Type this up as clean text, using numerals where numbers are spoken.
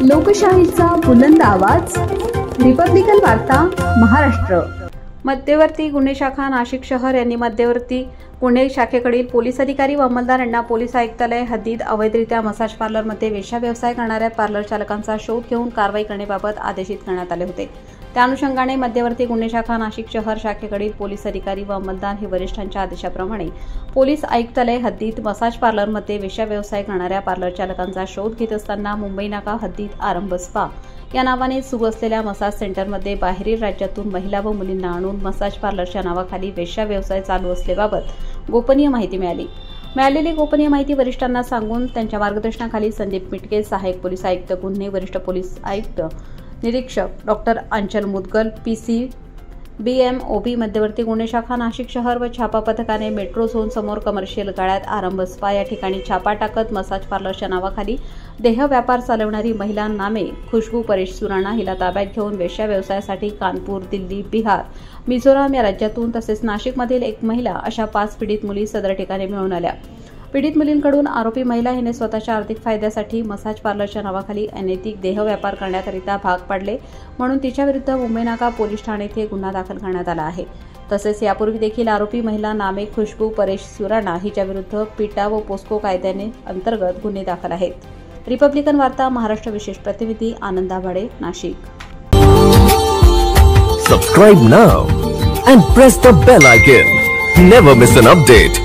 लोकशाहीचा बुलंद आवाज, रिपब्लिकन वार्ता महाराष्ट्र। मध्यवर्ती गुन्हे शाखा नाशिक शहर यांनी मध्यवर्ती गुन्हे शाखेकडील पोलीस अधिकारी व अंमलदार यांना पोलीस आयुक्तालय हद्दीत अवैधरित्या मसाज पार्लरमध्ये वेश्या व्यवसाय करणाऱ्या पार्लर चालकांचा शोध घेऊन कारवाई करण्याबाबत आदेशित करण्यात आले होते। त्या अनुषंगाने मध्यवर्ती गुन्हे शाखा नाशिक शहर शाखेकडील पोलीस अधिकारी व अंमलदार हे वरिष्ठांच्या आदेशाप्रमाणे पोलीस आयुक्तालय हद्दीत मसाज पार्लरमध्ये वेश्या व्यवसाय करणाऱ्या पार्लर चालकांचा शोध घेत असताना मुंबई नाका हद्दीत आरंभ स्पा या नावाने सुरू असलेल्या मसाज सेंटरमध्ये बाहेरील राज्यातून महिला व मुलींना आणून मसाज पार्लरच्या नावाखाली वेश्या व्यवसाय चालू असल्याबाबत गोपनीय माहिती मिळाली। मिळालेली गोपनीय माहिती वरिष्ठांना सांगून त्यांच्या मार्गदर्शनाखाली संदीप मिटके, सहाय्यक पोलीस आयुक्त गुन्हे, वरिष्ठ पोलीस आयुक्त निरीक्षक डॉक्टर अंचल मुदगल, पीसी BMOB मध्यवर्ती गुन्हे शाखा नाशिक शहर व छापा पथकाने मेट्रो झोन समोर कमर्शियल गाळ्यात आरंभ स्पा या ठिकाणी छापा टाकत मसाज पार्लरच्या नावाखाली देह व्यापार चालवणारी महिला नामे खुशबू परेश सुराणा हिला ताब्यात घेऊन वेश्या व्यवसायासाठी कानपूर, दिल्ली, बिहार, मिझोराम या राज्यातून तसेच नाशिकमधील एक महिला अशा 5 पीडित मुली सदर ठिकाणी मिळून आल्या। पीडित मुलींकडून आरोपी महिला हिने स्वतःच्या आर्थिक फायद्यासाठी मसाज पार्लरच्या नावाखाली अनैतिक देह व्यापार करण्याकरिता भाग पाडले म्हणून तिच्याविरुद्ध मुंबई नाका पोलीस ठाणे येथे गुन्हा दाखल करण्यात आला आहे। तसेच यापूर्वी देखील आरोपी महिला नामे खुशबू परेश सुराणा हिच्याविरुद्ध पिटा व पोस्को कायद्याने अंतर्गत गुन्हे दाखल आहेत। रिपब्लिकन वार्ता महाराष्ट्र विशेष प्रतिनिधी आनंद आभाडे, Nashik. Subscribe now and press the bell icon. Never miss an update.